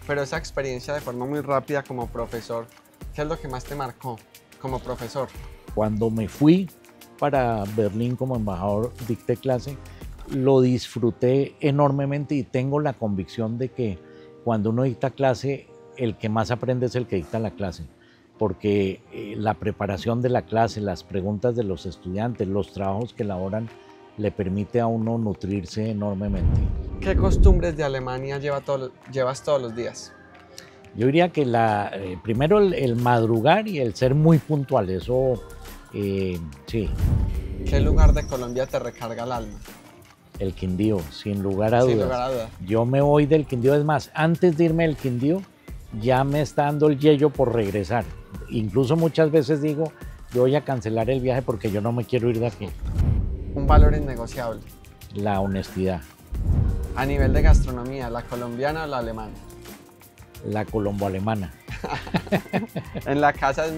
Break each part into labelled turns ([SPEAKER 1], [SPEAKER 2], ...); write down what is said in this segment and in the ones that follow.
[SPEAKER 1] pero esa experiencia de forma muy rápida como profesor, ¿qué es lo que más te marcó como profesor?
[SPEAKER 2] Cuando me fui para Berlín como embajador, dicté clase, lo disfruté enormemente y tengo la convicción de que cuando uno dicta clase, el que más aprende es el que dicta la clase, porque la preparación de la clase, las preguntas de los estudiantes, los trabajos que elaboran, le permite a uno nutrirse enormemente.
[SPEAKER 1] ¿Qué costumbres de Alemania llevas todos los días?
[SPEAKER 2] Yo diría que primero el madrugar y el ser muy puntual, eso sí.
[SPEAKER 1] ¿Qué lugar de Colombia te recarga el alma?
[SPEAKER 2] El Quindío, sin lugar a
[SPEAKER 1] Sin
[SPEAKER 2] dudas.
[SPEAKER 1] lugar a dudas.
[SPEAKER 2] Yo me voy del Quindío, es más, antes de irme del Quindío, ya me está dando el yello por regresar. Incluso muchas veces digo, yo voy a cancelar el viaje porque yo no me quiero ir de aquí.
[SPEAKER 1] Un valor innegociable.
[SPEAKER 2] La honestidad.
[SPEAKER 1] A nivel de gastronomía, ¿la colombiana o la alemana?
[SPEAKER 2] La colombo-alemana.
[SPEAKER 1] ¿En la casa es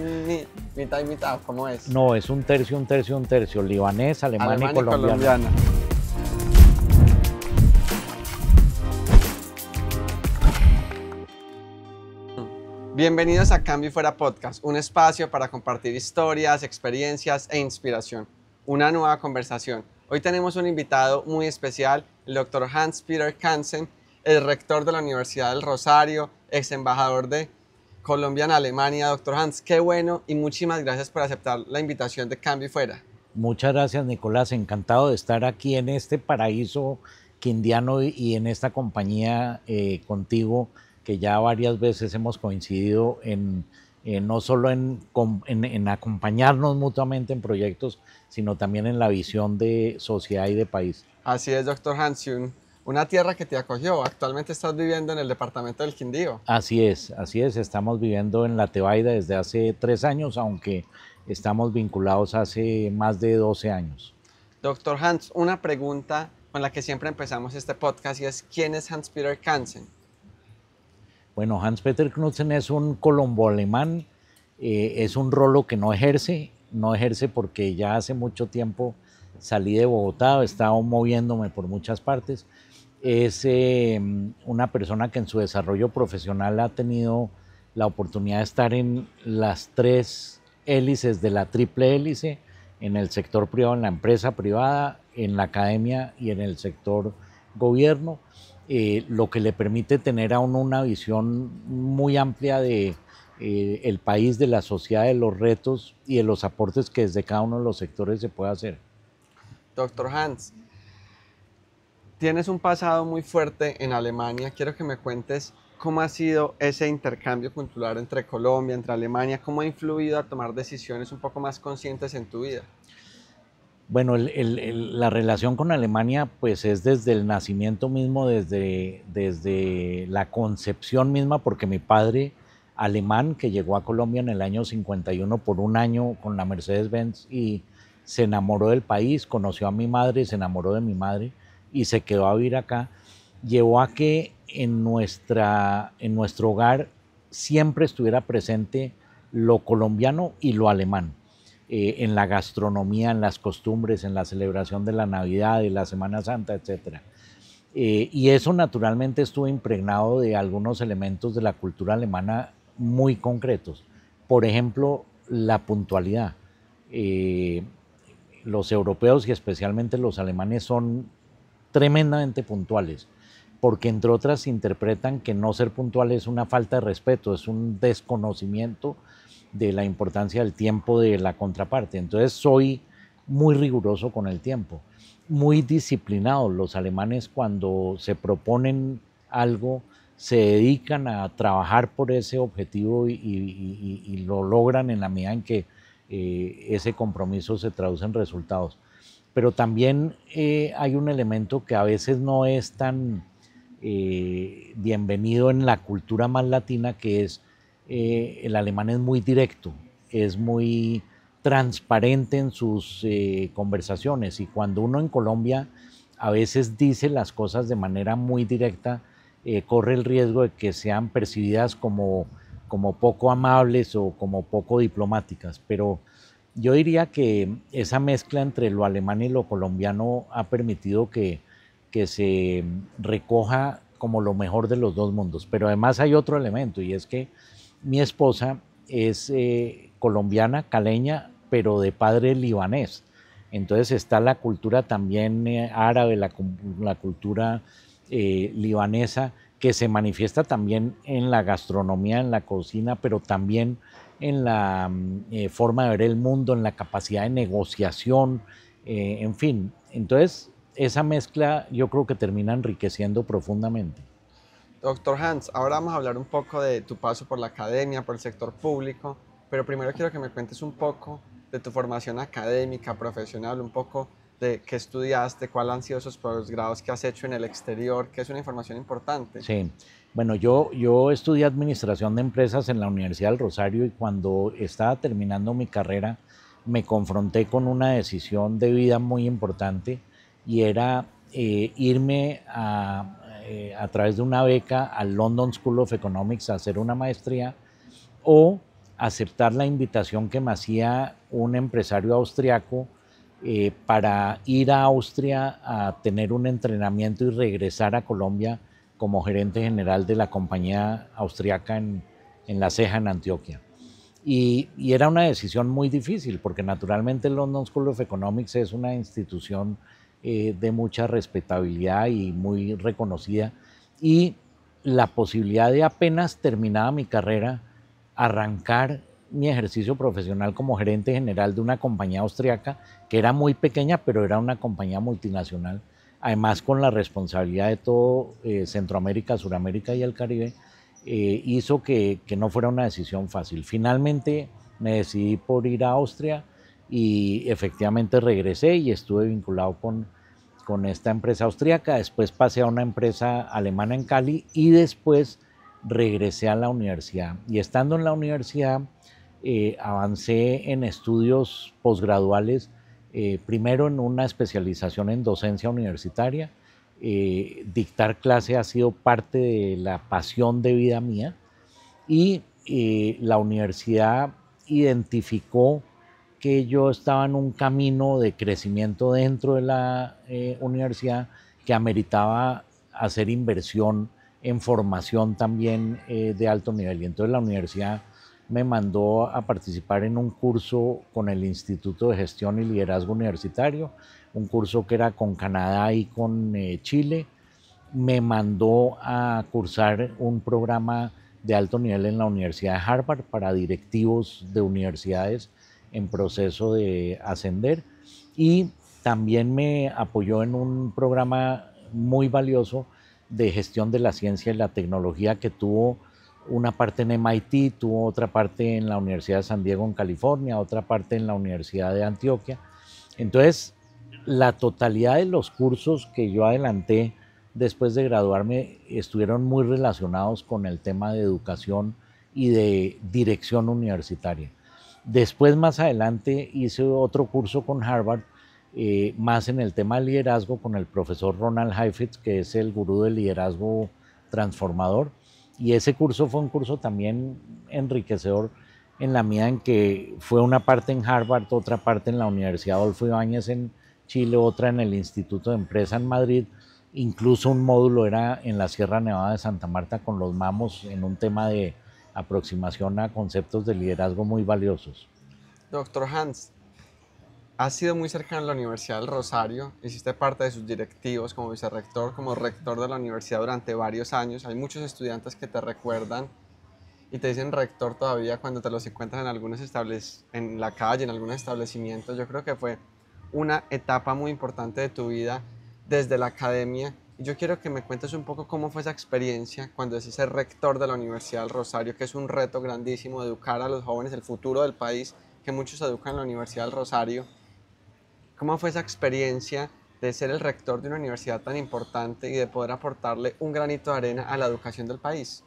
[SPEAKER 1] mitad y mitad? ¿Cómo es?
[SPEAKER 2] No, es un tercio, un tercio, un tercio. Libanés, alemán y colombiano.
[SPEAKER 1] colombiana. Bienvenidos a Cambio y Fuera Podcast, un espacio para compartir historias, experiencias e inspiración. Una nueva conversación. Hoy tenemos un invitado muy especial, el Dr. Hans-Peter Kansen, el rector de la Universidad del Rosario, ex embajador de Colombia en Alemania. Dr. Hans, qué bueno y muchísimas gracias por aceptar la invitación de Cambio y Fuera.
[SPEAKER 2] Muchas gracias, Nicolás. Encantado de estar aquí en este paraíso quindiano y en esta compañía contigo, que ya varias veces hemos coincidido no solo en acompañarnos mutuamente en proyectos, sino también en la visión de sociedad y de país.
[SPEAKER 1] Así es, doctor Hans, una tierra que te acogió. Actualmente estás viviendo en el departamento del Quindío.
[SPEAKER 2] Así es. Estamos viviendo en la Tebaida desde hace 3 años, aunque estamos vinculados hace más de 12 años.
[SPEAKER 1] Doctor Hans, una pregunta con la que siempre empezamos este podcast y es, ¿quién es Hans-Peter Kansen?
[SPEAKER 2] Bueno, Hans-Peter Knudsen es un colombo-alemán, es un rolo que no ejerce porque ya hace mucho tiempo salí de Bogotá, he estado moviéndome por muchas partes. Es una persona que en su desarrollo profesional ha tenido la oportunidad de estar en las 3 hélices de la triple hélice, en el sector privado, en la empresa privada, en la academia y en el sector gobierno. Lo que le permite tener a uno una visión muy amplia de el país, de la sociedad, de los retos y de los aportes que desde cada uno de los sectores se puede hacer.
[SPEAKER 1] Doctor Hans, tienes un pasado muy fuerte en Alemania. Quiero que me cuentes cómo ha sido ese intercambio cultural entre Colombia, entre Alemania, cómo ha influido a tomar decisiones un poco más conscientes en tu vida.
[SPEAKER 2] Bueno, la relación con Alemania pues es desde el nacimiento mismo, desde la concepción misma, porque mi padre alemán, que llegó a Colombia en el año 51 por un año con la Mercedes-Benz y se enamoró del país, conoció a mi madre, se enamoró de mi madre y se quedó a vivir acá, llevó a que en nuestro hogar siempre estuviera presente lo colombiano y lo alemán. En la gastronomía, en las costumbres, en la celebración de la Navidad, de la Semana Santa, etc. Y eso naturalmente estuvo impregnado de algunos elementos de la cultura alemana muy concretos. Por ejemplo, la puntualidad. Los europeos y especialmente los alemanes son tremendamente puntuales, porque entre otras interpretan que no ser puntual es una falta de respeto, es un desconocimiento de la importancia del tiempo de la contraparte. Entonces soy muy riguroso con el tiempo, muy disciplinado. Los alemanes, cuando se proponen algo, se dedican a trabajar por ese objetivo y lo logran en la medida en que ese compromiso se traduce en resultados. Pero también hay un elemento que a veces no es tan bienvenido en la cultura más latina, que es el alemán es muy directo, es muy transparente en sus conversaciones, y cuando uno en Colombia a veces dice las cosas de manera muy directa, corre el riesgo de que sean percibidas como poco amables o como poco diplomáticas. Pero yo diría que esa mezcla entre lo alemán y lo colombiano ha permitido que se recoja como lo mejor de los dos mundos. Pero además hay otro elemento, y es que mi esposa es colombiana, caleña, pero de padre libanés. Entonces está la cultura también árabe, la cultura libanesa, que se manifiesta también en la gastronomía, en la cocina, pero también en la forma de ver el mundo, en la capacidad de negociación, en fin. Entonces, esa mezcla yo creo que termina enriqueciendo profundamente.
[SPEAKER 1] Doctor Hans, ahora vamos a hablar un poco de tu paso por la academia, por el sector público, pero primero quiero que me cuentes un poco de tu formación académica, profesional, un poco de qué estudiaste, cuáles han sido esos posgrados que has hecho en el exterior, que es una información importante.
[SPEAKER 2] Sí, bueno, yo estudié administración de empresas en la Universidad del Rosario, y cuando estaba terminando mi carrera me confronté con una decisión de vida muy importante, y era irme a través de una beca al London School of Economics a hacer una maestría, o aceptar la invitación que me hacía un empresario austriaco para ir a Austria a tener un entrenamiento y regresar a Colombia como gerente general de la compañía austriaca en La Ceja, en Antioquia. Y era una decisión muy difícil, porque naturalmente el London School of Economics es una institución de mucha respetabilidad y muy reconocida, y la posibilidad de, apenas terminada mi carrera, arrancar mi ejercicio profesional como gerente general de una compañía austriaca que era muy pequeña, pero era una compañía multinacional, además con la responsabilidad de todo Centroamérica, Suramérica y el Caribe, hizo que no fuera una decisión fácil. Finalmente me decidí por ir a Austria, y efectivamente regresé y estuve vinculado con esta empresa austríaca. Después pasé a una empresa alemana en Cali, y después regresé a la universidad. Y estando en la universidad avancé en estudios posgraduales, primero en una especialización en docencia universitaria. Dictar clase ha sido parte de la pasión de vida mía, y la universidad identificó que yo estaba en un camino de crecimiento dentro de la universidad, que ameritaba hacer inversión en formación también de alto nivel. Y entonces la universidad me mandó a participar en un curso con el Instituto de Gestión y Liderazgo Universitario, un curso que era con Canadá y con Chile. Me mandó a cursar un programa de alto nivel en la Universidad de Harvard para directivos de universidades en proceso de ascender, y también me apoyó en un programa muy valioso de gestión de la ciencia y la tecnología, que tuvo una parte en MIT, tuvo otra parte en la Universidad de San Diego en California, otra parte en la Universidad de Antioquia. Entonces, la totalidad de los cursos que yo adelanté después de graduarme estuvieron muy relacionados con el tema de educación y de dirección universitaria. Después, más adelante, hice otro curso con Harvard, más en el tema de liderazgo, con el profesor Ronald Heifetz, que es el gurú del liderazgo transformador. Y ese curso fue un curso también enriquecedor, en la medida en que fue una parte en Harvard, otra parte en la Universidad Adolfo Ibáñez en Chile, otra en el Instituto de Empresa en Madrid. Incluso un módulo era en la Sierra Nevada de Santa Marta con los Mamos, en un tema de aproximación a conceptos de liderazgo muy valiosos.
[SPEAKER 1] Doctor Hans, has sido muy cercano a la Universidad del Rosario, hiciste parte de sus directivos como vicerrector, como rector de la universidad durante varios años. Hay muchos estudiantes que te recuerdan y te dicen rector todavía cuando te los encuentran en algunos en la calle, en algunos establecimientos. Yo creo que fue una etapa muy importante de tu vida desde la academia. Y yo quiero que me cuentes un poco cómo fue esa experiencia cuando es ese rector de la Universidad del Rosario, que es un reto grandísimo, educar a los jóvenes, el futuro del país, que muchos educan en la Universidad del Rosario. ¿Cómo fue esa experiencia de ser el rector de una universidad tan importante y de poder aportarle un granito de arena a la educación del país?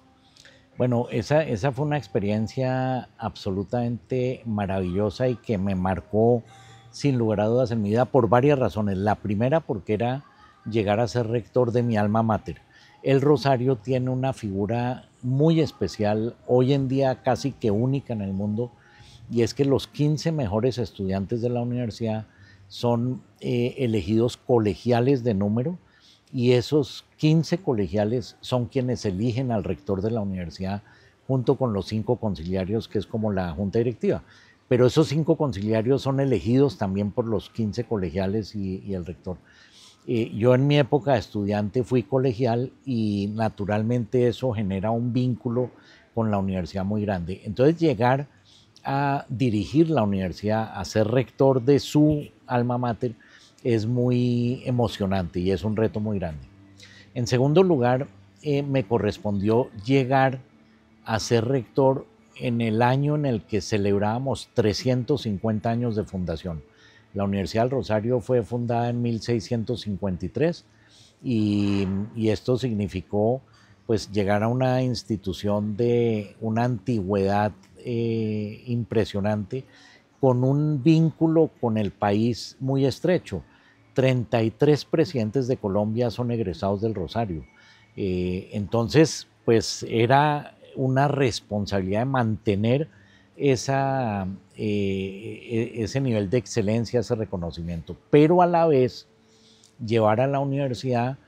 [SPEAKER 2] Bueno, esa fue una experiencia absolutamente maravillosa, y que me marcó sin lugar a dudas en mi vida por varias razones. La primera, porque era llegar a ser rector de mi alma mater. El Rosario tiene una figura muy especial, hoy en día casi que única en el mundo, y es que los 15 mejores estudiantes de la universidad son elegidos colegiales de número, y esos 15 colegiales son quienes eligen al rector de la universidad junto con los 5 conciliarios, que es como la junta directiva. Pero esos 5 conciliarios son elegidos también por los 15 colegiales y el rector. Yo en mi época de estudiante fui colegial y naturalmente eso genera un vínculo con la universidad muy grande. Entonces llegar a dirigir la universidad, a ser rector de su alma mater, es muy emocionante y es un reto muy grande. En segundo lugar, me correspondió llegar a ser rector en el año en el que celebrábamos 350 años de fundación. La Universidad del Rosario fue fundada en 1653 y esto significó pues llegar a una institución de una antigüedad impresionante, con un vínculo con el país muy estrecho. 33 presidentes de Colombia son egresados del Rosario. Entonces, pues era una responsabilidad de mantener ese nivel de excelencia, ese reconocimiento, pero a la vez llevar a la universidad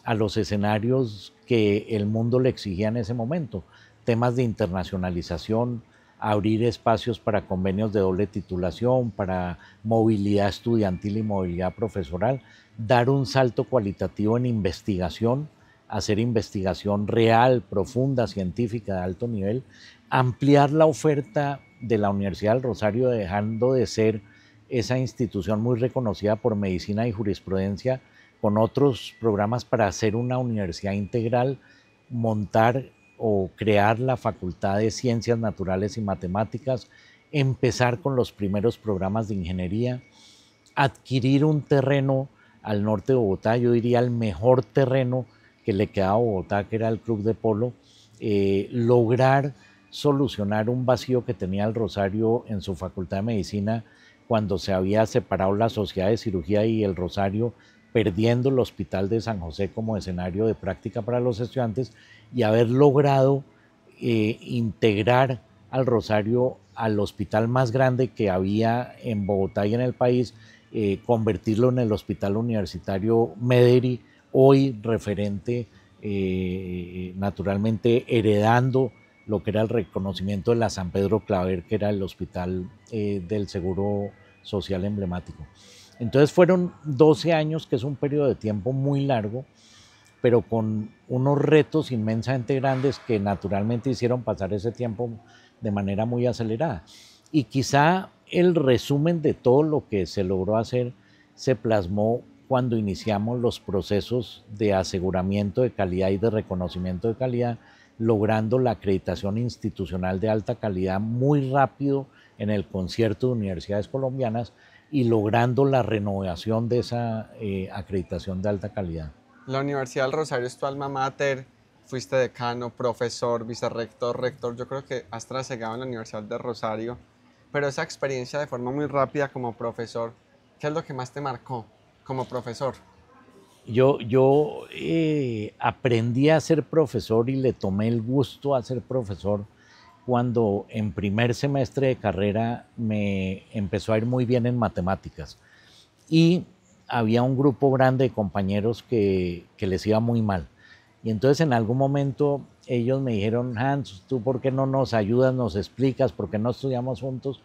[SPEAKER 2] a los escenarios que el mundo le exigía en ese momento, temas de internacionalización, abrir espacios para convenios de doble titulación, para movilidad estudiantil y movilidad profesoral, dar un salto cualitativo en investigación, hacer investigación real, profunda, científica, de alto nivel, ampliar la oferta de la Universidad del Rosario, dejando de ser esa institución muy reconocida por medicina y jurisprudencia, con otros programas para hacer una universidad integral, montar o crear la Facultad de Ciencias Naturales y Matemáticas, empezar con los primeros programas de ingeniería, adquirir un terreno al norte de Bogotá, yo diría el mejor terreno que le quedaba a Bogotá, que era el Club de Polo, lograr solucionar un vacío que tenía el Rosario en su Facultad de Medicina cuando se había separado la Sociedad de Cirugía y el Rosario, perdiendo el Hospital de San José como escenario de práctica para los estudiantes, y haber logrado integrar al Rosario al hospital más grande que había en Bogotá y en el país, convertirlo en el Hospital Universitario Mederi, hoy referente, naturalmente heredando lo que era el reconocimiento de la San Pedro Claver, que era el hospital del Seguro Social emblemático. Entonces fueron 12 años, que es un periodo de tiempo muy largo, pero con unos retos inmensamente grandes que naturalmente hicieron pasar ese tiempo de manera muy acelerada. Y quizá el resumen de todo lo que se logró hacer se plasmó cuando iniciamos los procesos de aseguramiento de calidad y de reconocimiento de calidad, logrando la acreditación institucional de alta calidad muy rápido en el concierto de universidades colombianas y logrando la renovación de esa acreditación de alta calidad.
[SPEAKER 1] La Universidad del Rosario es tu alma mater, fuiste decano, profesor, vicerrector, rector, yo creo que has trasegado en la Universidad del Rosario, pero esa experiencia de forma muy rápida como profesor, ¿qué es lo que más te marcó como profesor?
[SPEAKER 2] Yo aprendí a ser profesor y le tomé el gusto a ser profesor cuando en primer semestre de carrera me empezó a ir muy bien en matemáticas y había un grupo grande de compañeros que les iba muy mal. Y entonces en algún momento ellos me dijeron: Hans, ¿tú por qué no nos ayudas, nos explicas, por qué no estudiamos juntos?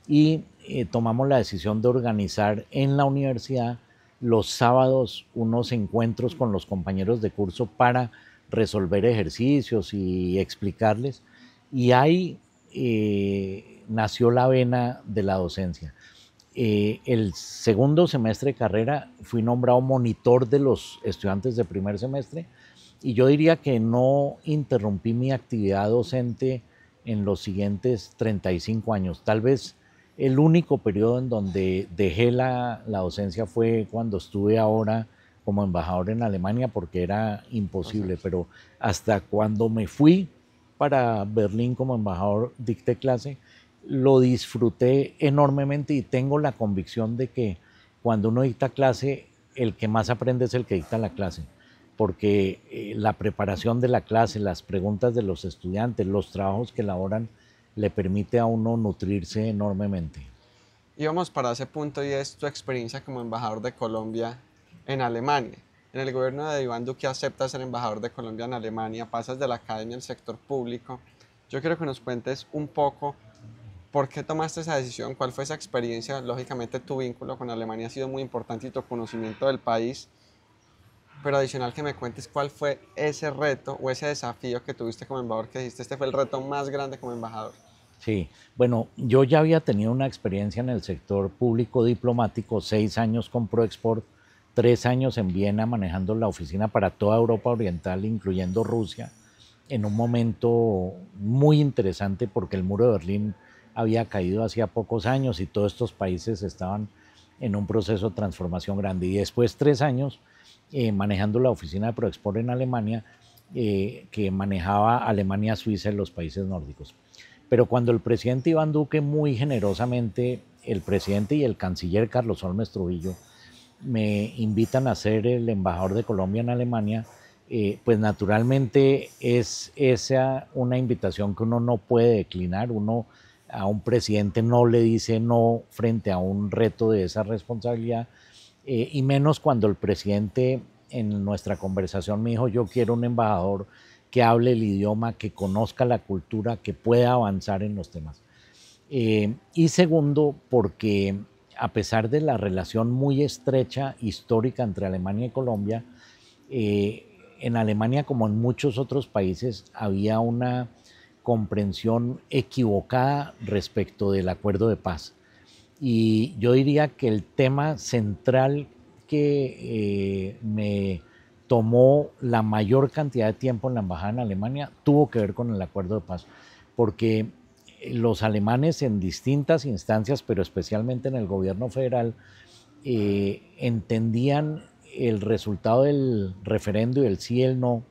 [SPEAKER 2] Y tomamos la decisión de organizar en la universidad los sábados unos encuentros con los compañeros de curso para resolver ejercicios y explicarles. Y ahí nació la vena de la docencia. El segundo semestre de carrera fui nombrado monitor de los estudiantes de primer semestre y yo diría que no interrumpí mi actividad docente en los siguientes 35 años. Tal vez el único periodo en donde dejé la docencia fue cuando estuve ahora como embajador en Alemania, porque era imposible, pero hasta cuando me fui para Berlín como embajador dicté clase, lo disfruté enormemente y tengo la convicción de que cuando uno dicta clase, el que más aprende es el que dicta la clase, porque la preparación de la clase, las preguntas de los estudiantes, los trabajos que elaboran, le permite a uno nutrirse enormemente.
[SPEAKER 1] Íbamos para ese punto y es tu experiencia como embajador de Colombia en Alemania. En el gobierno de Iván Duque aceptas ser embajador de Colombia en Alemania, pasas de la academia al sector público. Yo quiero que nos cuentes un poco por qué tomaste esa decisión, cuál fue esa experiencia. Lógicamente tu vínculo con Alemania ha sido muy importante y tu conocimiento del país, pero adicional que me cuentes cuál fue ese reto o ese desafío que tuviste como embajador, que dijiste este fue el reto más grande como embajador.
[SPEAKER 2] Sí, bueno, yo ya había tenido una experiencia en el sector público diplomático, 6 años con ProExport, 3 años en Viena manejando la oficina para toda Europa Oriental, incluyendo Rusia, en un momento muy interesante porque el muro de Berlín había caído hacía pocos años y todos estos países estaban en un proceso de transformación grande. Y después 3 años manejando la oficina de ProExport en Alemania, que manejaba Alemania, Suiza y los países nórdicos. Pero cuando el presidente Iván Duque, muy generosamente, el presidente y el canciller Carlos Holmes Trujillo, me invitan a ser el embajador de Colombia en Alemania, pues naturalmente es esa una invitación que uno no puede declinar. Uno a un presidente no le dice no frente a un reto de esa responsabilidad, y menos cuando el presidente en nuestra conversación me dijo: yo quiero un embajador que hable el idioma, que conozca la cultura, que pueda avanzar en los temas. Y segundo, porque a pesar de la relación muy estrecha histórica entre Alemania y Colombia, en Alemania, como en muchos otros países, había una comprensión equivocada respecto del acuerdo de paz. Y yo diría que el tema central que me tomó la mayor cantidad de tiempo en la embajada en Alemania tuvo que ver con el acuerdo de paz, porque los alemanes en distintas instancias, pero especialmente en el gobierno federal, entendían el resultado del referendo y el sí y el no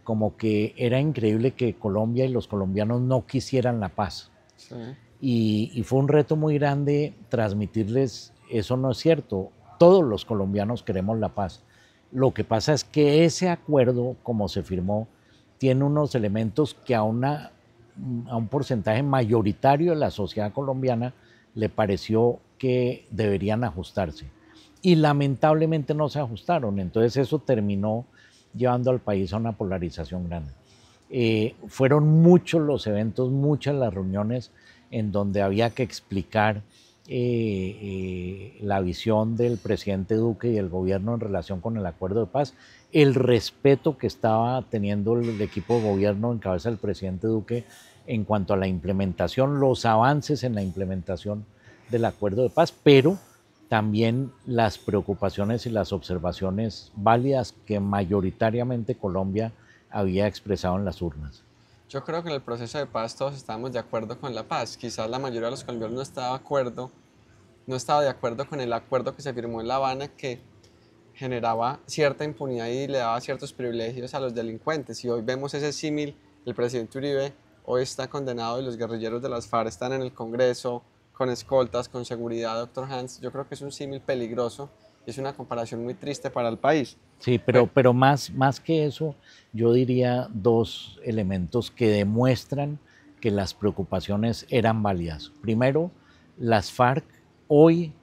[SPEAKER 2] como que era increíble que Colombia y los colombianos no quisieran la paz.
[SPEAKER 1] Sí.
[SPEAKER 2] Y fue un reto muy grande transmitirles: eso no es cierto, todos los colombianos queremos la paz. Lo que pasa es que ese acuerdo, como se firmó, tiene unos elementos que a un porcentaje mayoritario de la sociedad colombiana le pareció que deberían ajustarse. Y lamentablemente no se ajustaron, entonces eso terminó llevando al país a una polarización grande. Fueron muchos los eventos, muchas las reuniones en donde había que explicar la visión del presidente Duque y el gobierno en relación con el acuerdo de paz, el respeto que estaba teniendo el equipo de gobierno en cabeza del presidente Duque en cuanto a la implementación, los avances en la implementación del acuerdo de paz, pero también las preocupaciones y las observaciones válidas que mayoritariamente Colombia había expresado en las urnas.
[SPEAKER 1] Yo creo que en el proceso de paz todos estábamos de acuerdo con la paz. Quizás la mayoría de los colombianos no estaba de acuerdo con el acuerdo que se firmó en La Habana, que generaba cierta impunidad y le daba ciertos privilegios a los delincuentes. Y hoy vemos ese símil: el presidente Uribe hoy está condenado y los guerrilleros de las FARC están en el Congreso con escoltas, con seguridad, doctor Hans. Yo creo que es un símil peligroso y es una comparación muy triste para el país.
[SPEAKER 2] Sí, pero más que eso, yo diría dos elementos que demuestran que las preocupaciones eran válidas. Primero, las FARC, hoy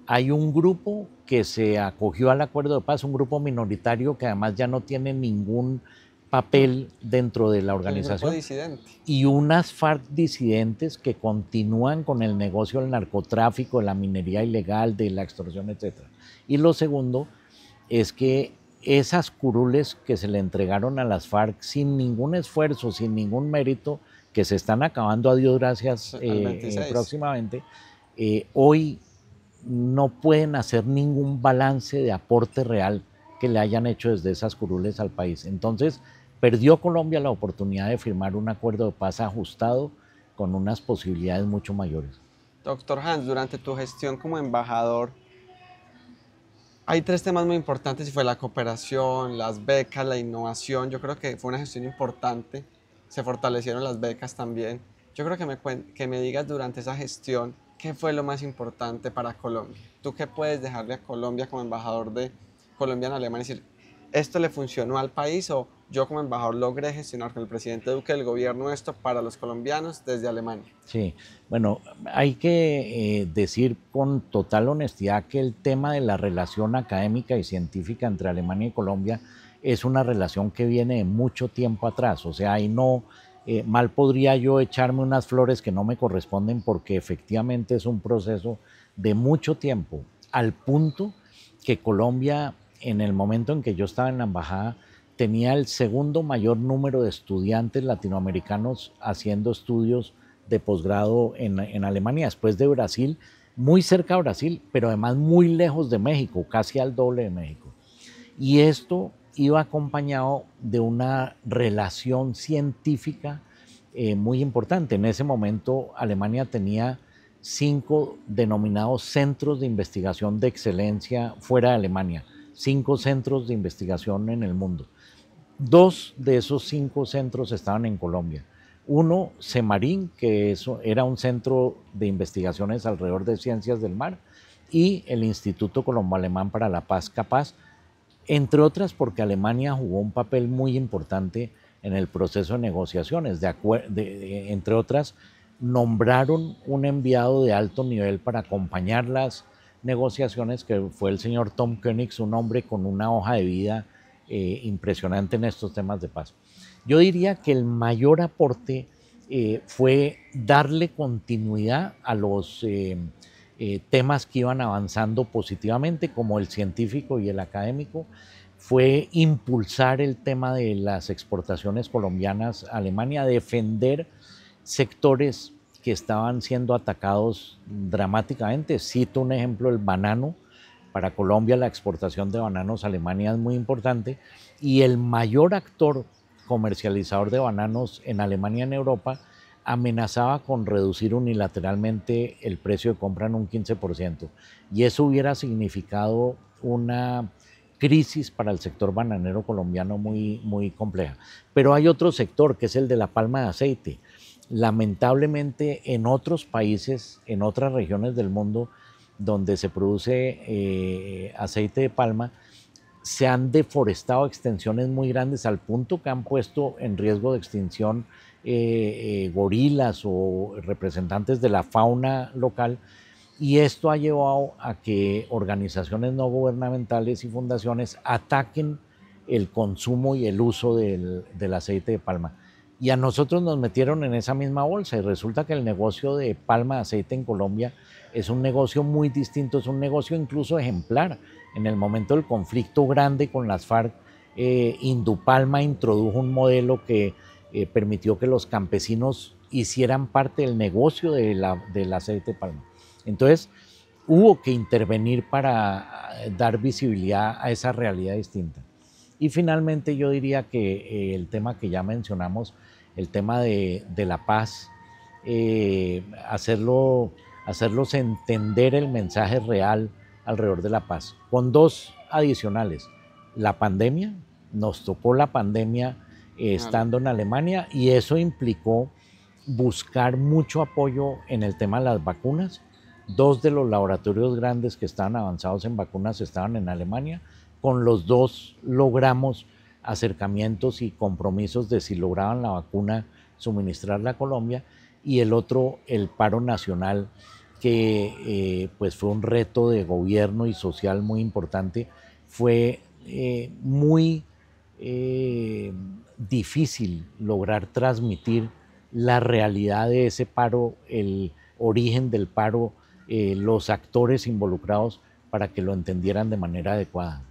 [SPEAKER 2] hay un grupo que se acogió al acuerdo de paz, un grupo minoritario que además ya no tiene ningún papel dentro de la organización,
[SPEAKER 1] El grupo disidente.
[SPEAKER 2] y unas FARC disidentes que continúan con el negocio del narcotráfico, de la minería ilegal, de la extorsión, etc. Y lo segundo es que esas curules que se le entregaron a las FARC sin ningún esfuerzo, sin ningún mérito, que se están acabando, a Dios gracias, próximamente, hoy no pueden hacer ningún balance de aporte real que le hayan hecho desde esas curules al país. Entonces, perdió Colombia la oportunidad de firmar un acuerdo de paz ajustado con unas posibilidades mucho mayores.
[SPEAKER 1] Doctor Hans, durante tu gestión como embajador, hay tres temas muy importantes y fue la cooperación, las becas, la innovación. Yo creo que fue una gestión importante. Se fortalecieron las becas también. Yo creo que me digas durante esa gestión qué fue lo más importante para Colombia. ¿Tú qué puedes dejarle a Colombia como embajador de Colombia en Alemania? Es decir, ¿esto le funcionó al país o yo como embajador logré gestionar con el presidente Duque del gobierno esto para los colombianos desde Alemania.
[SPEAKER 2] Sí, bueno, hay que decir con total honestidad que el tema de la relación académica y científica entre Alemania y Colombia es una relación que viene de mucho tiempo atrás, o sea, ahí no, mal podría yo echarme unas flores que no me corresponden porque efectivamente es un proceso de mucho tiempo, al punto que Colombia, en el momento en que yo estaba en la embajada, tenía el segundo mayor número de estudiantes latinoamericanos haciendo estudios de posgrado en Alemania, después de Brasil, muy cerca de Brasil, pero además muy lejos de México, casi al doble de México. Y esto iba acompañado de una relación científica muy importante. En ese momento Alemania tenía 5 denominados centros de investigación de excelencia fuera de Alemania, 5 centros de investigación en el mundo. 2 de esos 5 centros estaban en Colombia. Uno, CEMARIN, que era un centro de investigaciones alrededor de ciencias del mar, y el Instituto Colombo-Alemán para la Paz, CAPAZ, entre otras porque Alemania jugó un papel muy importante en el proceso de negociaciones. Entre otras, nombraron un enviado de alto nivel para acompañar las negociaciones, que fue el señor Tom Koenigs, un hombre con una hoja de vida impresionante en estos temas de paz. Yo diría que el mayor aporte fue darle continuidad a los temas que iban avanzando positivamente, como el científico y el académico, fue impulsar el tema de las exportaciones colombianas a Alemania, defender sectores que estaban siendo atacados dramáticamente. Cito un ejemplo, el banano. Para Colombia la exportación de bananos a Alemania es muy importante y el mayor actor comercializador de bananos en Alemania y en Europa amenazaba con reducir unilateralmente el precio de compra en un 15%, y eso hubiera significado una crisis para el sector bananero colombiano muy compleja. Pero hay otro sector, que es el de la palma de aceite. Lamentablemente en otros países, en otras regiones del mundo donde se produce aceite de palma, se han deforestado extensiones muy grandes al punto que han puesto en riesgo de extinción gorilas o representantes de la fauna local, y esto ha llevado a que organizaciones no gubernamentales y fundaciones ataquen el consumo y el uso del aceite de palma. Y a nosotros nos metieron en esa misma bolsa, y resulta que el negocio de palma de aceite en Colombia es un negocio muy distinto, es un negocio incluso ejemplar. En el momento del conflicto grande con las FARC, Indupalma introdujo un modelo que permitió que los campesinos hicieran parte del negocio del aceite de palma. Entonces, hubo que intervenir para dar visibilidad a esa realidad distinta. Y finalmente yo diría que el tema que ya mencionamos, el tema de la paz, hacerlos entender el mensaje real alrededor de la paz, con 2 adicionales. La pandemia, nos tocó la pandemia estando en Alemania, y eso implicó buscar mucho apoyo en el tema de las vacunas. 2 de los laboratorios grandes que estaban avanzados en vacunas estaban en Alemania. Con los 2 logramos acercamientos y compromisos de, si lograban la vacuna, suministrarla a Colombia. Y el otro, el paro nacional, que pues fue un reto de gobierno y social muy importante. Fue muy difícil lograr transmitir la realidad de ese paro, el origen del paro, los actores involucrados, para que lo entendieran de manera adecuada.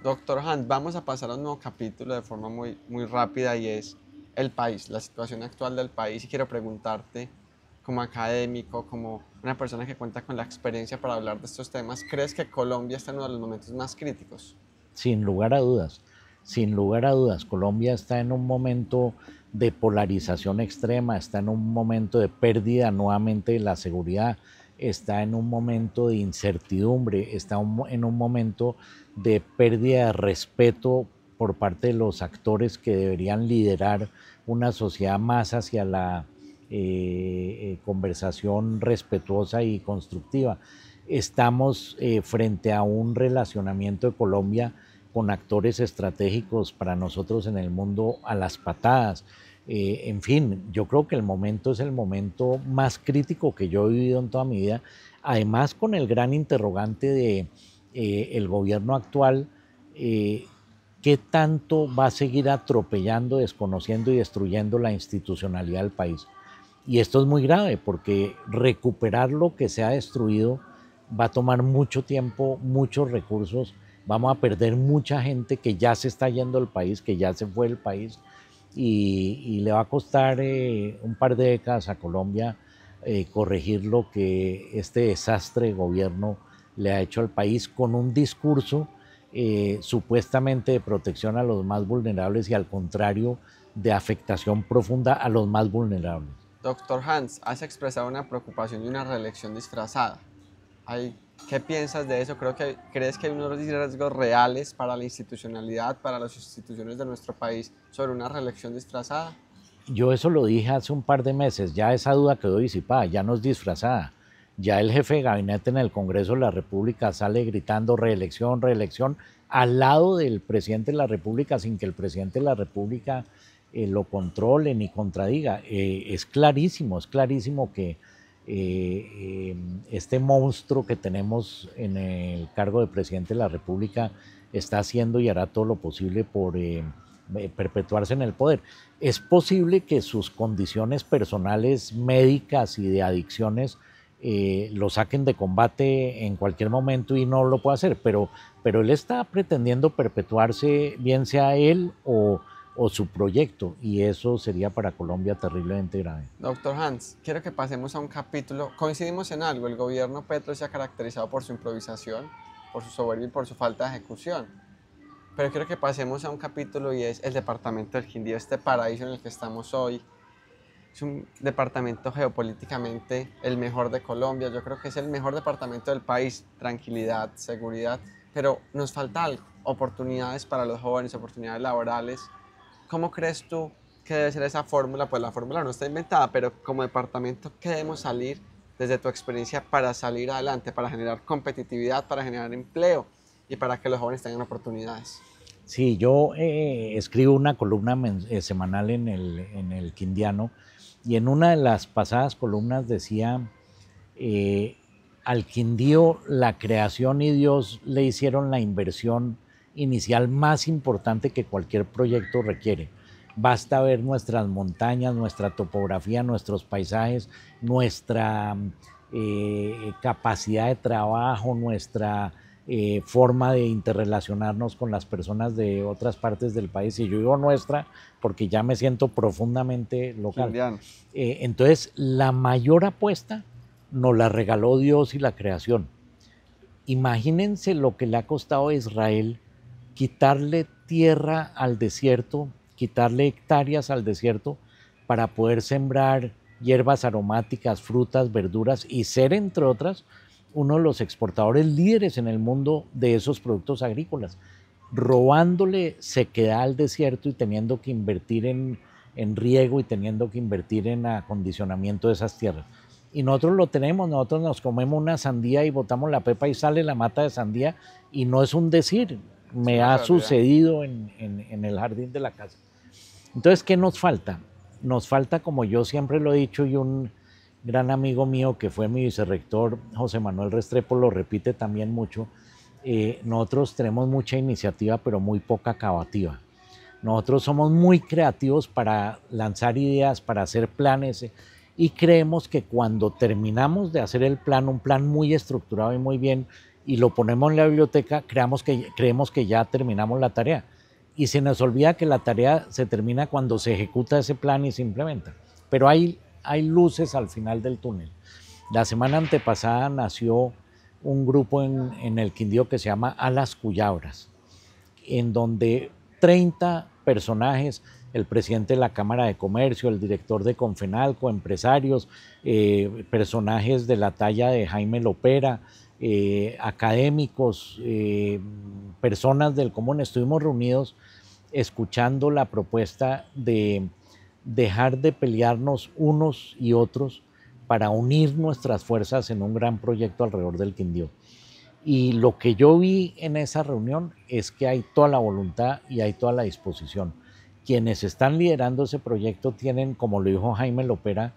[SPEAKER 1] Doctor Hans, vamos a pasar a un nuevo capítulo de forma muy rápida, y es el país, la situación actual del país. Y quiero preguntarte, como académico, como una persona que cuenta con la experiencia para hablar de estos temas, ¿crees que Colombia está en uno de los momentos más críticos?
[SPEAKER 2] Sin lugar a dudas, sin lugar a dudas. Colombia está en un momento de polarización extrema, está en un momento de pérdida nuevamente de la seguridad, está en un momento de incertidumbre, está en un momento de pérdida de respeto por parte de los actores que deberían liderar una sociedad más hacia la conversación respetuosa y constructiva. Estamos frente a un relacionamiento de Colombia con actores estratégicos para nosotros en el mundo a las patadas. En fin, yo creo que el momento es el momento más crítico que yo he vivido en toda mi vida, además con el gran interrogante de el gobierno actual, qué tanto va a seguir atropellando, desconociendo y destruyendo la institucionalidad del país. Y esto es muy grave porque recuperar lo que se ha destruido va a tomar mucho tiempo, muchos recursos, vamos a perder mucha gente que ya se está yendo del país, que ya se fue del país, y le va a costar un par de décadas a Colombia corregir lo que este desastre de gobierno le ha hecho al país con un discurso supuestamente de protección a los más vulnerables y al contrario de afectación profunda a los más vulnerables.
[SPEAKER 1] Doctor Hans, has expresado una preocupación de una reelección disfrazada. ¿Qué piensas de eso? ¿Crees que hay unos riesgos reales para la institucionalidad, para las instituciones de nuestro país sobre una reelección disfrazada?
[SPEAKER 2] Yo eso lo dije hace un par de meses, ya esa duda quedó disipada, ya no es disfrazada. Ya el jefe de gabinete en el Congreso de la República sale gritando reelección, reelección, al lado del presidente de la República sin que el presidente de la República lo controle ni contradiga. Es clarísimo que este monstruo que tenemos en el cargo de presidente de la República está haciendo y hará todo lo posible por perpetuarse en el poder. Es posible que sus condiciones personales, médicas y de adicciones lo saquen de combate en cualquier momento y no lo puede hacer, pero él está pretendiendo perpetuarse, bien sea él o su proyecto, y eso sería para Colombia terriblemente grave.
[SPEAKER 1] Doctor Hans, quiero que pasemos a un capítulo. Coincidimos en algo, el gobierno Petro se ha caracterizado por su improvisación, por su soberbia y por su falta de ejecución. Pero quiero que pasemos a un capítulo y es el departamento del Quindío, este paraíso en el que estamos hoy. Es un departamento geopolíticamente el mejor de Colombia, yo creo que es el mejor departamento del país, tranquilidad, seguridad, pero nos falta algo, oportunidades para los jóvenes, oportunidades laborales. ¿Cómo crees tú que debe ser esa fórmula? Pues la fórmula no está inventada, pero como departamento, ¿qué debemos salir desde tu experiencia para salir adelante, para generar competitividad, para generar empleo y para que los jóvenes tengan oportunidades?
[SPEAKER 2] Sí, yo escribo una columna semanal en el Quindiano, y en una de las pasadas columnas decía, al Quindío la creación y Dios le hicieron la inversión inicial más importante que cualquier proyecto requiere. Basta ver nuestras montañas, nuestra topografía, nuestros paisajes, nuestra capacidad de trabajo, nuestra forma de interrelacionarnos con las personas de otras partes del país. Y yo digo nuestra porque ya me siento profundamente local. Entonces, la mayor apuesta nos la regaló Dios y la creación. Imagínense lo que le ha costado a Israel quitarle tierra al desierto, quitarle hectáreas al desierto para poder sembrar hierbas aromáticas, frutas, verduras y ser, entre otras, uno de los exportadores líderes en el mundo de esos productos agrícolas, robándole sequedad al desierto y teniendo que invertir en riego y teniendo que invertir en acondicionamiento de esas tierras. Y nosotros lo tenemos, nosotros nos comemos una sandía y botamos la pepa y sale la mata de sandía, y no es un decir, me ha sucedido en el jardín de la casa. Entonces, ¿qué nos falta? Nos falta, como yo siempre lo he dicho, y un gran amigo mío que fue mi vicerrector, José Manuel Restrepo, lo repite también mucho, nosotros tenemos mucha iniciativa pero muy poca acabativa. Nosotros somos muy creativos para lanzar ideas, para hacer planes, y creemos que cuando terminamos de hacer el plan, un plan muy estructurado y muy bien, y lo ponemos en la biblioteca, creemos que ya terminamos la tarea. Y se nos olvida que la tarea se termina cuando se ejecuta ese plan y se implementa. Pero hay luces al final del túnel. La semana antepasada nació un grupo en el Quindío que se llama Alas Cuyabras, en donde 30 personajes, el presidente de la Cámara de Comercio, el director de Confenalco, empresarios, personajes de la talla de Jaime Lopera, académicos, personas del común, estuvimos reunidos escuchando la propuesta de dejar de pelearnos unos y otros para unir nuestras fuerzas en un gran proyecto alrededor del Quindío. Y lo que yo vi en esa reunión es que hay toda la voluntad y hay toda la disposición. Quienes están liderando ese proyecto tienen, como lo dijo Jaime Lopera,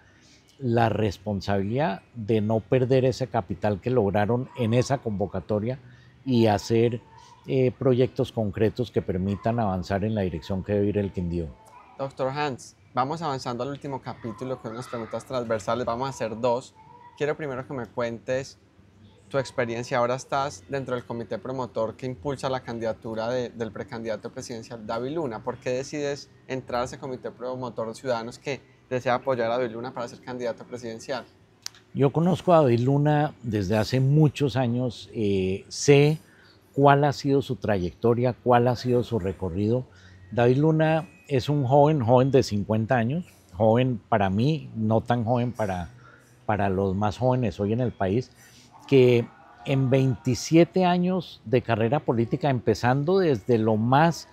[SPEAKER 2] la responsabilidad de no perder ese capital que lograron en esa convocatoria y hacer proyectos concretos que permitan avanzar en la dirección que debe ir el Quindío.
[SPEAKER 1] Doctor Hans, vamos avanzando al último capítulo con unas preguntas transversales. Vamos a hacer dos. Quiero primero que me cuentes tu experiencia. Ahora estás dentro del comité promotor que impulsa la candidatura del precandidato presidencial David Luna. ¿Por qué decides entrar a ese comité promotor de ciudadanos que desea apoyar a David Luna para ser candidato presidencial?
[SPEAKER 2] Yo conozco a David Luna desde hace muchos años, sé cuál ha sido su trayectoria, cuál ha sido su recorrido. David Luna es un joven de 50 años, joven para mí, no tan joven para los más jóvenes hoy en el país, que en 27 años de carrera política, empezando desde lo más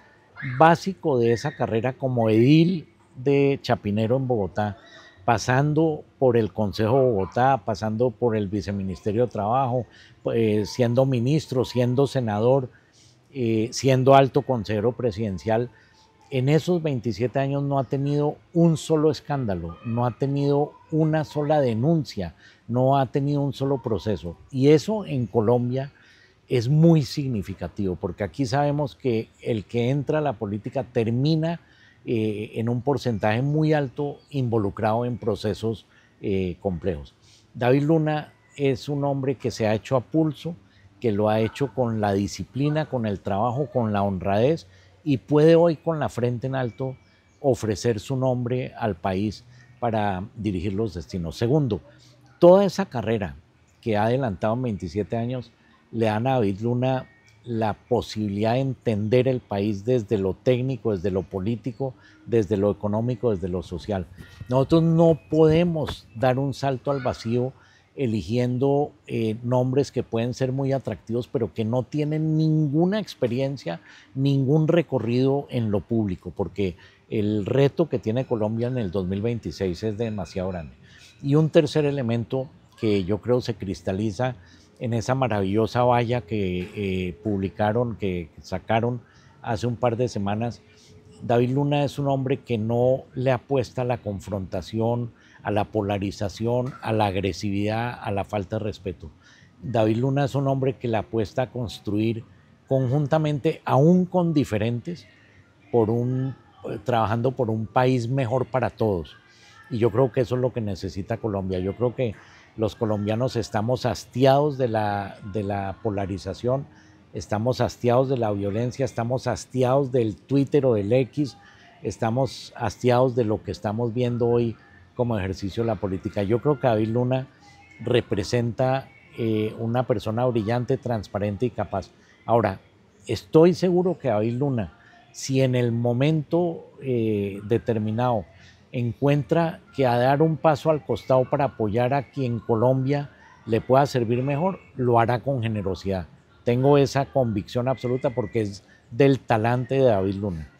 [SPEAKER 2] básico de esa carrera como edil de Chapinero en Bogotá, pasando por el Consejo de Bogotá, pasando por el Viceministerio de Trabajo, siendo ministro, siendo senador, siendo alto consejero presidencial. En esos 27 años no ha tenido un solo escándalo, no ha tenido una sola denuncia, no ha tenido un solo proceso. Y eso en Colombia es muy significativo, porque aquí sabemos que el que entra a la política termina en un porcentaje muy alto involucrado en procesos complejos. David Luna es un hombre que se ha hecho a pulso, que lo ha hecho con la disciplina, con el trabajo, con la honradez, y puede hoy con la frente en alto ofrecer su nombre al país para dirigir los destinos. Segundo, toda esa carrera que ha adelantado en 27 años le dan a David Luna la posibilidad de entender el país desde lo técnico, desde lo político, desde lo económico, desde lo social. Nosotros no podemos dar un salto al vacío eligiendo nombres que pueden ser muy atractivos, pero que no tienen ninguna experiencia, ningún recorrido en lo público, porque el reto que tiene Colombia en el 2026 es demasiado grande. Y un tercer elemento que yo creo se cristaliza en esa maravillosa valla que publicaron, que sacaron hace un par de semanas. David Luna es un hombre que no le apuesta a la confrontación, a la polarización, a la agresividad, a la falta de respeto. David Luna es un hombre que le apuesta a construir conjuntamente, aún con diferentes, trabajando por un país mejor para todos. Y yo creo que eso es lo que necesita Colombia. Yo creo que los colombianos estamos hastiados de la polarización, estamos hastiados de la violencia, estamos hastiados del Twitter o del X, estamos hastiados de lo que estamos viendo hoy como ejercicio de la política. Yo creo que David Luna representa una persona brillante, transparente y capaz. Ahora, estoy seguro que David Luna, si en el momento determinado encuentra que a dar un paso al costado para apoyar a quien Colombia le pueda servir mejor, lo hará con generosidad. Tengo esa convicción absoluta porque es del talante de David Luna.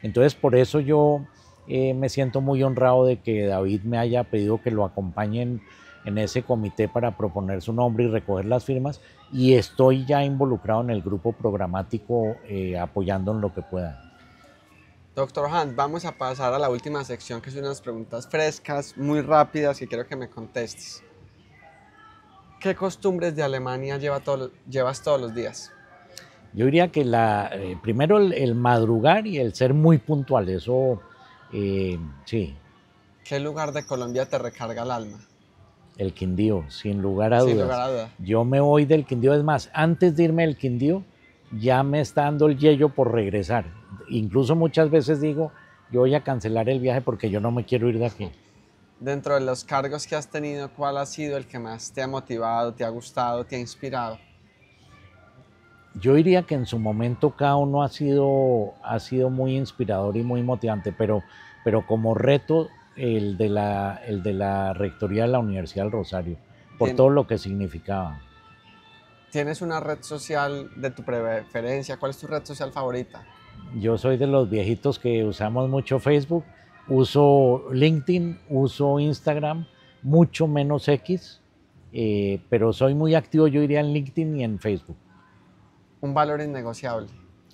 [SPEAKER 2] Entonces, por eso yo me siento muy honrado de que David me haya pedido que lo acompañen en ese comité para proponer su nombre y recoger las firmas, y estoy ya involucrado en el grupo programático apoyando en lo que pueda.
[SPEAKER 1] Doctor Hans, vamos a pasar a la última sección, que son unas preguntas frescas, muy rápidas, que quiero que me contestes. ¿Qué costumbres de Alemania llevas todos los días?
[SPEAKER 2] Yo diría que primero el madrugar y el ser muy puntual, eso sí.
[SPEAKER 1] ¿Qué lugar de Colombia te recarga el alma?
[SPEAKER 2] El Quindío, sin lugar a dudas.
[SPEAKER 1] Sin lugar a dudas.
[SPEAKER 2] Yo me voy del Quindío, es más, antes de irme del Quindío, ya me está dando el yello por regresar. Incluso muchas veces digo, yo voy a cancelar el viaje porque yo no me quiero ir de aquí.
[SPEAKER 1] Dentro de los cargos que has tenido, ¿cuál ha sido el que más te ha motivado, te ha gustado, te ha inspirado?
[SPEAKER 2] Yo diría que en su momento cada uno ha sido muy inspirador y muy motivante, pero como reto el de la rectoría de la Universidad del Rosario, por todo lo que significaba.
[SPEAKER 1] ¿Tienes una red social de tu preferencia? ¿Cuál es tu red social favorita?
[SPEAKER 2] Yo soy de los viejitos que usamos mucho Facebook, uso LinkedIn, uso Instagram, mucho menos X, pero soy muy activo, yo diría, en LinkedIn y en Facebook.
[SPEAKER 1] Un valor innegociable.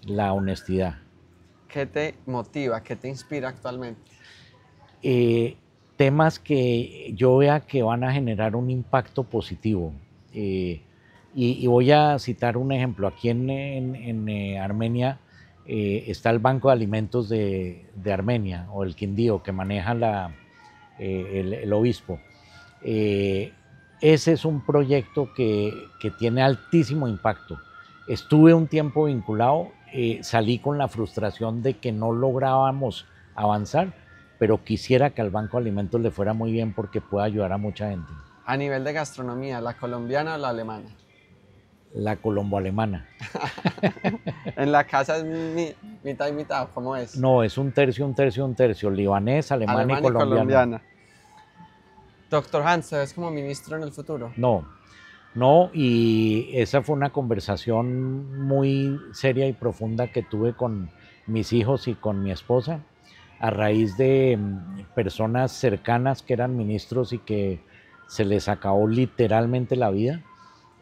[SPEAKER 2] La honestidad.
[SPEAKER 1] ¿Qué te motiva? ¿Qué te inspira actualmente?
[SPEAKER 2] Temas que yo vea que van a generar un impacto positivo. Y voy a citar un ejemplo. Aquí en Armenia está el Banco de Alimentos de Armenia, o el Quindío, que maneja el obispo. Ese es un proyecto que tiene altísimo impacto. Estuve un tiempo vinculado, salí con la frustración de que no lográbamos avanzar, pero quisiera que al Banco de Alimentos le fuera muy bien porque puede ayudar a mucha gente.
[SPEAKER 1] A nivel de gastronomía, ¿la colombiana o la alemana?
[SPEAKER 2] La colombo-alemana.
[SPEAKER 1] ¿En la casa es mitad y mitad? ¿Cómo es?
[SPEAKER 2] No, es un tercio, un tercio, un tercio. Libanés, alemán y
[SPEAKER 1] Alemana y
[SPEAKER 2] colombiano.
[SPEAKER 1] colombiana. Doctor Hans, ¿te ves como ministro en el futuro?
[SPEAKER 2] No, y esa fue una conversación muy seria y profunda que tuve con mis hijos y con mi esposa a raíz de personas cercanas que eran ministros y que se les acabó literalmente la vida,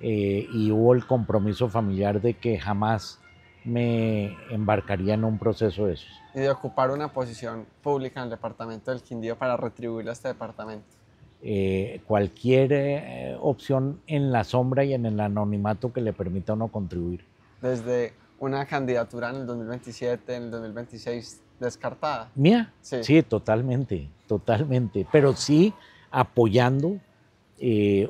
[SPEAKER 2] y hubo el compromiso familiar de que jamás me embarcaría en un proceso de esos.
[SPEAKER 1] Y de ocupar una posición pública en el departamento del Quindío para retribuir a este departamento.
[SPEAKER 2] Cualquier opción en la sombra y en el anonimato que le permita a uno contribuir.
[SPEAKER 1] Desde una candidatura en el 2027, en el 2026, descartada.
[SPEAKER 2] ¿Mía? Sí, totalmente, totalmente. Pero sí apoyando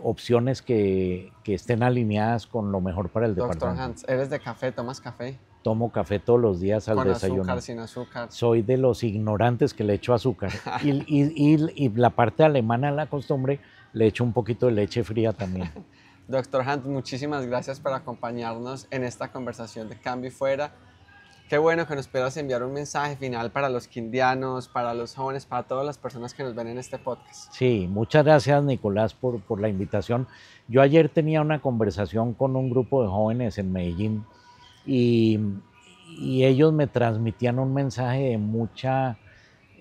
[SPEAKER 2] opciones que estén alineadas con lo mejor para el departamento.
[SPEAKER 1] Doctor Hans, ¿eres de café? ¿Tomas café?
[SPEAKER 2] Tomo café todos los días al desayuno.
[SPEAKER 1] ¿Con azúcar, sin azúcar?
[SPEAKER 2] Soy de los ignorantes que le echo azúcar. y la parte alemana de la costumbre, le echo un poquito de leche fría también.
[SPEAKER 1] Doctor Hans, muchísimas gracias por acompañarnos en esta conversación de Cambio y Fuera. Qué bueno que nos puedas enviar un mensaje final para los quindianos, para los jóvenes, para todas las personas que nos ven en este podcast.
[SPEAKER 2] Sí, muchas gracias, Nicolás, por la invitación. Yo ayer tenía una conversación con un grupo de jóvenes en Medellín y ellos me transmitían un mensaje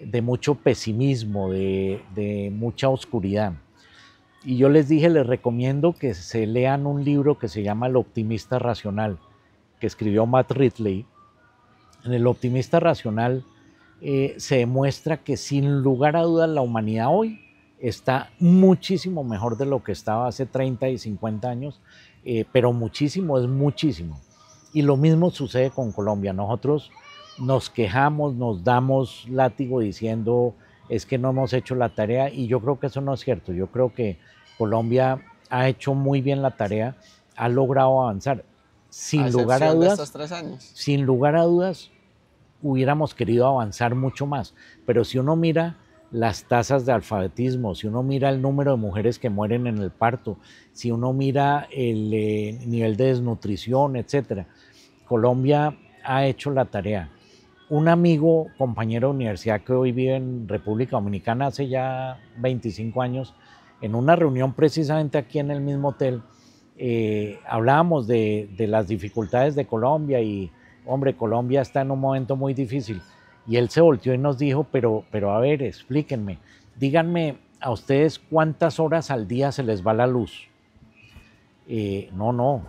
[SPEAKER 2] de mucho pesimismo, de mucha oscuridad. Y yo les dije, les recomiendo que se lean un libro que se llama El optimista racional, que escribió Matt Ridley. En El optimista racional se demuestra que sin lugar a dudas la humanidad hoy está muchísimo mejor de lo que estaba hace 30 y 50 años, pero muchísimo es muchísimo. Y lo mismo sucede con Colombia. Nosotros nos quejamos, nos damos látigo diciendo es que no hemos hecho la tarea, y yo creo que eso no es cierto. Yo creo que Colombia ha hecho muy bien la tarea, ha logrado avanzar. Sin lugar a dudas,
[SPEAKER 1] estos 3 años.
[SPEAKER 2] Sin lugar a dudas, hubiéramos querido avanzar mucho más. Pero si uno mira las tasas de alfabetismo, si uno mira el número de mujeres que mueren en el parto, si uno mira el nivel de desnutrición, etcétera, Colombia ha hecho la tarea. Un amigo, compañero de universidad que hoy vive en República Dominicana hace ya 25 años, en una reunión precisamente aquí en el mismo hotel, hablábamos de las dificultades de Colombia y, hombre, Colombia está en un momento muy difícil. Y él se volteó y nos dijo, pero a ver, explíquenme, díganme a ustedes cuántas horas al día se les va la luz. No,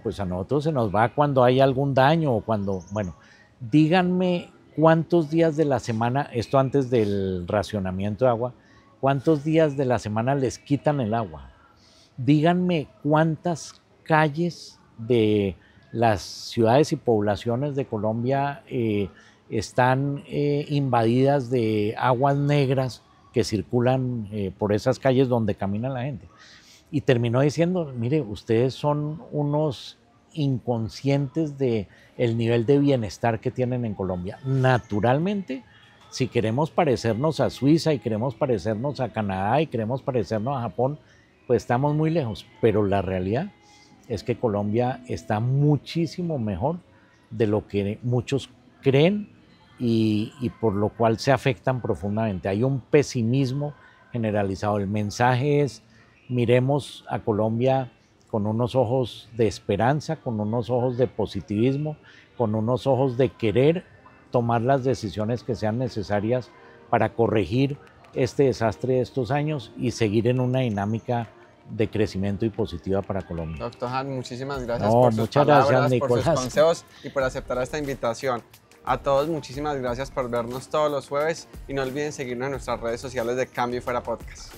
[SPEAKER 2] pues a nosotros se nos va cuando hay algún daño o cuando, bueno, díganme cuántos días de la semana, esto antes del racionamiento de agua, cuántos días de la semana les quitan el agua. Díganme cuántas calles de las ciudades y poblaciones de Colombia están invadidas de aguas negras que circulan por esas calles donde camina la gente. Y terminó diciendo, mire, ustedes son unos inconscientes del nivel de bienestar que tienen en Colombia. Naturalmente, si queremos parecernos a Suiza y queremos parecernos a Canadá y queremos parecernos a Japón, pues estamos muy lejos. Pero la realidad es que Colombia está muchísimo mejor de lo que muchos creen y por lo cual se afectan profundamente. Hay un pesimismo generalizado. El mensaje es, miremos a Colombia con unos ojos de esperanza, con unos ojos de positivismo, con unos ojos de querer tomar las decisiones que sean necesarias para corregir este desastre de estos años y seguir en una dinámica de crecimiento y positiva para Colombia.
[SPEAKER 1] Doctor Han, muchísimas gracias
[SPEAKER 2] No,
[SPEAKER 1] por sus
[SPEAKER 2] muchas
[SPEAKER 1] palabras,
[SPEAKER 2] gracias,
[SPEAKER 1] por sus
[SPEAKER 2] Nicolás.
[SPEAKER 1] consejos y por aceptar esta invitación. A todos, muchísimas gracias por vernos todos los jueves y no olviden seguirnos en nuestras redes sociales de Cambio y Fuera Podcast.